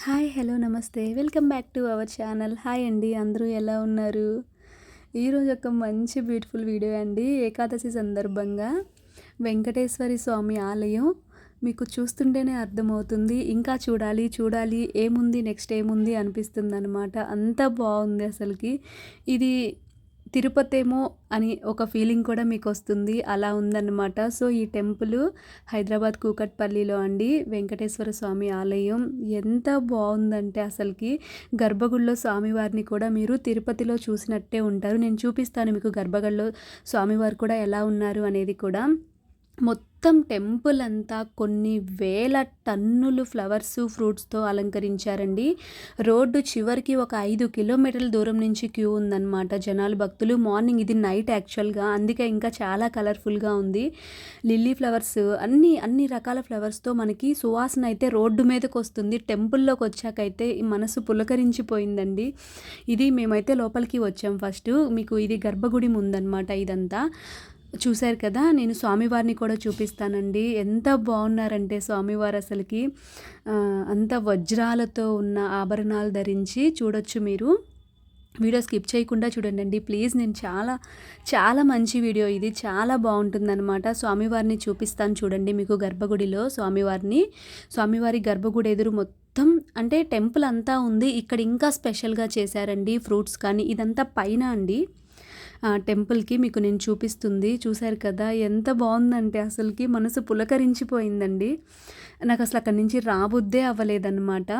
Hi hello నమస్తే welcome back to our channel. Hi అండి, అందరూ ఎలా ఉన్నారు? ఈరోజు ఒక మంచి బ్యూటిఫుల్ వీడియో అండి. ఏకాదశి సందర్భంగా వెంకటేశ్వరి స్వామి ఆలయం మీకు చూస్తుంటేనే అర్థమవుతుంది. ఇంకా చూడాలి చూడాలి ఏముంది నెక్స్ట్ ఏముంది అనిపిస్తుంది అనమాట. అంత బాగుంది అసలుకి. ఇది తిరుపతేమో అని ఒక ఫీలింగ్ కూడా మీకు వస్తుంది, అలా ఉందన్నమాట. సో ఈ టెంపుల్ హైదరాబాద్ కూకట్పల్లిలో అండి, వెంకటేశ్వర స్వామి ఆలయం. ఎంత బాగుందంటే అసలుకి గర్భగుడిలో స్వామివారిని కూడా మీరు తిరుపతిలో చూసినట్టే ఉంటారు. నేను చూపిస్తాను మీకు గర్భగుడిలో స్వామివారు కూడా ఎలా ఉన్నారు అనేది కూడా. మొత్తం టెంపుల్ అంతా కొన్ని వేల టన్నులు ఫ్లవర్స్ ఫ్రూట్స్తో అలంకరించారండి. రోడ్డు చివరికి ఒక 5 కిలోమీటర్ల దూరం నుంచి క్యూ ఉందన్నమాట. జనాలు భక్తులు మార్నింగ్, ఇది నైట్ యాక్చువల్గా, అందుకే ఇంకా చాలా కలర్ఫుల్గా ఉంది. లిల్లీ ఫ్లవర్స్, అన్ని రకాల ఫ్లవర్స్తో మనకి సువాసన అయితే రోడ్డు మీదకి వస్తుంది. టెంపుల్లోకి వచ్చాకైతే ఈ మనసు పులకరించిపోయిందండి. ఇది మేమైతే లోపలికి వచ్చాం ఫస్ట్. మీకు ఇది గర్భగుడి ముందన్నమాట ఇదంతా. చూశారు కదా, నేను స్వామివారిని కూడా చూపిస్తానండి. ఎంత బాగున్నారంటే స్వామివారు అసలుకి అంత వజ్రాలతో ఉన్న ఆభరణాలు ధరించి చూడొచ్చు మీరు. వీడియో స్కిప్ చేయకుండా చూడండి ప్లీజ్. నేను చాలా మంచి వీడియో ఇది, చాలా బాగుంటుందన్నమాట. స్వామివారిని చూపిస్తాను చూడండి మీకు గర్భగుడిలో స్వామివారి గర్భగుడి ఎదురు మొత్తం అంటే టెంపుల్ అంతా ఉంది. ఇక్కడ ఇంకా స్పెషల్గా చేశారండి. ఫ్రూట్స్ కానీ ఇదంతా పైన అండి టెంపుల్కి మీకు నేను చూపిస్తుంది. చూశారు కదా, ఎంత బాగుందంటే అసలుకి మనసు పులకరించిపోయిందండి. నాకు అసలు అక్కడి నుంచి రాబుద్దే అవ్వలేదన్నమాట.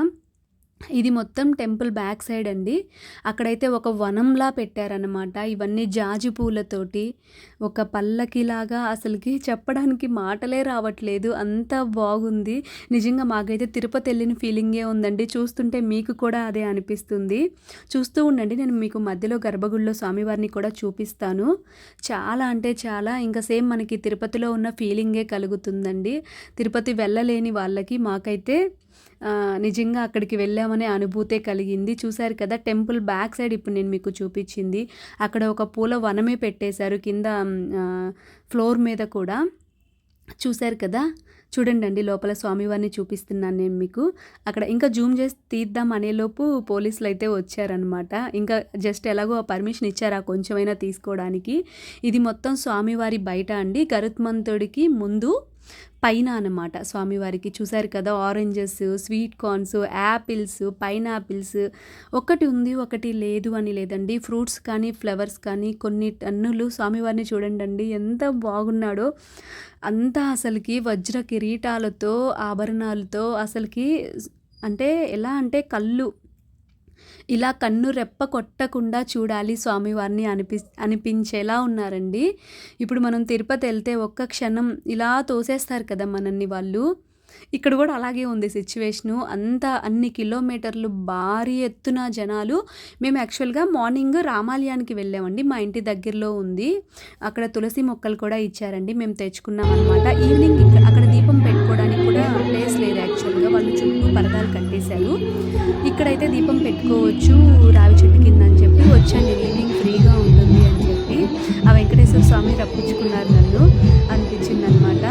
ఇది మొత్తం టెంపుల్ బ్యాక్ సైడ్ అండి. అక్కడైతే ఒక వనంలా పెట్టారనమాట. ఇవన్నీ జాజి పూలతోటి ఒక పల్లకిలాగా, అసలుకి చెప్పడానికి మాటలే రావట్లేదు, అంత బాగుంది. నిజంగా మాకైతే తిరుపతి వెళ్ళిన ఫీలింగే ఉందండి. చూస్తుంటే మీకు కూడా అదే అనిపిస్తుంది. చూస్తూ ఉండండి, నేను మీకు మధ్యలో గర్భగుడిలో స్వామివారిని కూడా చూపిస్తాను. చాలా అంటే చాలా ఇంకా సేమ్ మనకి తిరుపతిలో ఉన్న ఫీలింగే కలుగుతుందండి. తిరుపతి వెళ్ళలేని వాళ్ళకి మాకైతే నిజంగా అక్కడికి వెళ్ళామనే అనుభూతే కలిగింది. చూశారు కదా, టెంపుల్ బ్యాక్ సైడ్ ఇప్పుడు నేను మీకు చూపించింది. అక్కడ ఒక పూల వనమే పెట్టేశారు కింద ఫ్లోర్ మీద కూడా. చూశారు కదా, చూడండి లోపల స్వామివారిని చూపిస్తున్నాను నేను మీకు. అక్కడ ఇంకా జూమ్ చేసి తీద్దాం అనేలోపు పోలీసులు అయితే వచ్చారనమాట. ఇంకా జస్ట్ ఎలాగో పర్మిషన్ ఇచ్చారు ఆ కొంచెమైనా తీసుకోవడానికి. ఇది మొత్తం స్వామివారి బయట అండి, గరుత్మంతుడికి ముందు పైన అన్నమాట స్వామివారికి. చూశారు కదా, oranges, sweet corns, apples, pineapples, ఒకటి ఉంది ఒకటి లేదు అని లేదండి. ఫ్రూట్స్ కానీ ఫ్లవర్స్ కానీ కొన్ని టన్నులు. స్వామివారిని చూడండి ఎంత బాగున్నాడో. అంతా అసలుకి వజ్ర కిరీటాలతో ఆభరణాలతో అసలుకి అంటే ఎలా అంటే ఇలా కన్ను రెప్ప కొట్టకుండా చూడాలి స్వామివారిని అనిపించేలా ఉన్నారండి. ఇప్పుడు మనం తిరుపతి వెళ్తే ఒక్క క్షణం ఇలా తోసేస్తారు కదా మనల్ని వాళ్ళు. ఇక్కడ కూడా అలాగే ఉంది సిచ్యువేషను. అన్ని కిలోమీటర్లు భారీ ఎత్తున జనాలు. మేము యాక్చువల్గా మార్నింగ్ రామాలయానికి వెళ్ళామండి, మా ఇంటి దగ్గరలో ఉంది. అక్కడ తులసి మొక్కలు కూడా ఇచ్చారండి, మేము తెచ్చుకున్నాం అనమాట. ఈవినింగ్ అక్కడ దీపం పెట్టుకోవడానికి కూడా ప్లేస్ లేదు యాక్చువల్గా, వాళ్ళు చుట్టూ పరదాలు కట్టేశారు. ఇక్కడైతే దీపం పెట్టుకోవచ్చు రావి చెట్టు కింద అని చెప్పి వచ్చాను నేను. ఈవినింగ్ ఫ్రీగా ఉంటుంది అని చెప్పి ఆ వెంకటేశ్వర స్వామి రప్పించుకున్నారు నన్ను అనిపించింది అనమాట.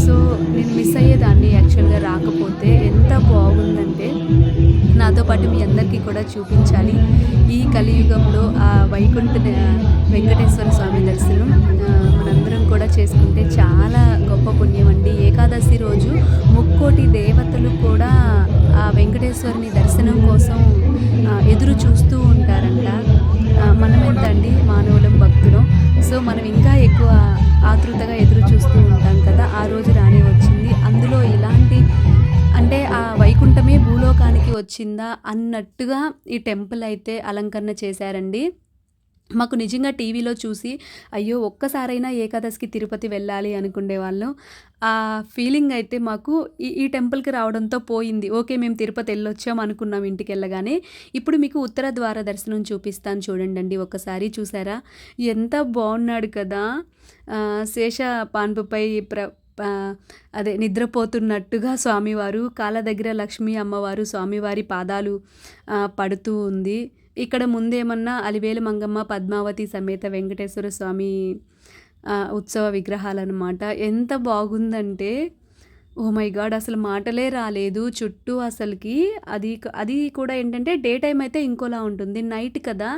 సో నేను మిస్ అయ్యేదాన్ని యాక్చువల్గా రాకపోతే. ఎంత బాగుందంటే నాతో పాటు మీ అందరికీ కూడా చూపించాలి. ఈ కలియుగంలో ఆ వైకుంఠ వెంకటేశ్వర స్వామి దర్శనం మనందరం కూడా చేసుకుంటే చాలా గొప్ప పుణ్యం అండి. ఏకాదశి రోజు ముక్కోటి దేవతలు కూడా ఆ వెంకటేశ్వరుని దర్శనం కోసం ఎదురు చూస్తూ ఉంటారంట. మనం ఎంత అండి మానవులం, భక్తులం. సో మనం ఇంకా ఎక్కువ ఆతృతగా ఎదురు చూస్తూ ఉంటాం కదా. ఆ రోజు రానే వచ్చింది. అందులో ఇలాంటి అంటే ఆ వైకుంఠమే భూలోకానికి వచ్చిందా అన్నట్టుగా ఈ టెంపుల్ అయితే అలంకరణ చేశారండి. మాకు నిజంగా టీవీలో చూసి అయ్యో ఒక్కసారైనా ఏకాదశికి తిరుపతి వెళ్ళాలి అనుకునే వాళ్ళం. ఆ ఫీలింగ్ అయితే మాకు ఈ టెంపుల్కి రావడంతో పోయింది. ఓకే, మేము తిరుపతి వెళ్ళొచ్చాం అనుకున్నాం ఇంటికి వెళ్ళగానే. ఇప్పుడు మీకు ఉత్తర ద్వార దర్శనం చూపిస్తాను చూడండి ఒక్కసారి. చూసారా ఎంత బాగున్నాడు కదా, శేష పాన్పుపై అదే నిద్రపోతున్నట్టుగా స్వామివారు, కాళ్ళ దగ్గర లక్ష్మీ అమ్మవారు స్వామివారి పాదాలు పడుతూ ఉంది. ఇక్కడ ముందేమన్నా అలివేలు మంగమ్మ, పద్మావతి సమేత వెంకటేశ్వర స్వామి ఉత్సవ విగ్రహాలన్నమాట. ఎంత బాగుందంటే ఓహ్ మై గాడ్! అసలు మాటలే రాలేదు. చుట్టూ అసలకి అది కూడా ఏంటంటే డే టైమ్ అయితే ఇంకోలా ఉంటుంది. నైట్ కదా!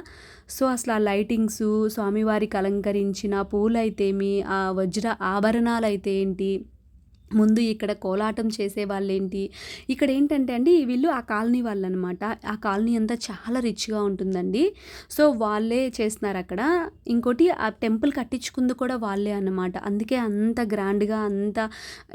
సో, అసలు ఆ లైటింగ్సు, స్వామివారికి అలంకరించిన పూలైతేమి, ఆ వజ్ర ఆభరణాలైతే ఏంటి, ముందు ఇక్కడ కోలాటం చేసేవాళ్ళేంటి, ఇక్కడేంటంటే అండి వీళ్ళు ఆ కాలనీ వాళ్ళనమాట. ఆ కాలనీ అంతా చాలా రిచ్‌గా ఉంటుందండి. సో, వాళ్ళే చేస్తున్నారక్కడ. ఇంకోటి ఆ టెంపుల్ కట్టించుకుంది కూడా వాళ్ళే అన్నమాట. అందుకే అంత గ్రాండ్‌గా, అంత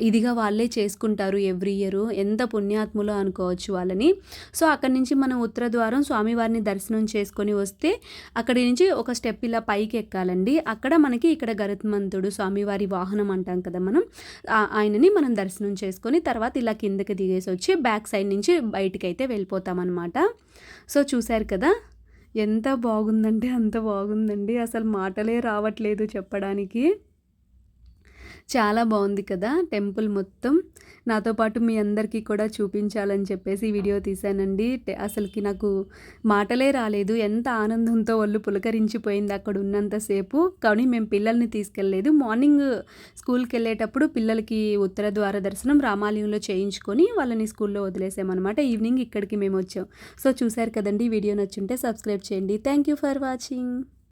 ఇదిగా వాళ్ళే చేసుకుంటారు ఎవ్రీ ఇయరు. ఎంత పుణ్యాత్ములో అనుకోవచ్చు వాళ్ళని. సో, అక్కడి నుంచి మనం ఉత్తర ద్వారం స్వామివారిని దర్శనం చేసుకొని వస్తే, అక్కడి నుంచి ఒక స్టెప్ ఇలా పైకెక్కాలండి. అక్కడ మనకి ఇక్కడ గరుత్మంతుడు స్వామివారి వాహనం అంటాం కదా మనం. ఆయనని మనం దర్శనం చేసుకొని తర్వాత ఇలా కిందకి దిగేసొచ్చి బ్యాక్ సైడ్ నుంచి బయటికైతే వెళ్ళిపోతామనమాట. సో, చూసారు కదా! ఎంత బాగుందంటే అంత బాగుందండి. అసలు మాటలే రావట్లేదు చెప్పడానికి. చాలా బావుంది కదా! టెంపుల్ మొత్తం. నాతో పాటు మీ అందరికీ కూడా చూపించాలని చెప్పేసి వీడియో తీశానండి. అసలకి నాకు మాటలే రాలేదు. ఎంత ఆనందంతో ఒళ్ళు పులకరించిపోయింది అక్కడ ఉన్నంత సేపు. కానీ మేము పిల్లల్ని తీసుకెళ్ళలేదు. మార్నింగ్ స్కూల్‌కెళ్ళేటప్పుడు పిల్లలకి ఉత్తర ద్వార దర్శనం రామాలయంలో చేయించుకొని వాళ్ళని స్కూల్‌లో వదిలేసామనమాట. ఈవినింగ్ ఇక్కడికి మేమొచ్చాం. సో, చూసారు కదండీ! వీడియో నచ్చుంటే సబ్స్క్రైబ్ చేయండి. Thank you for watching.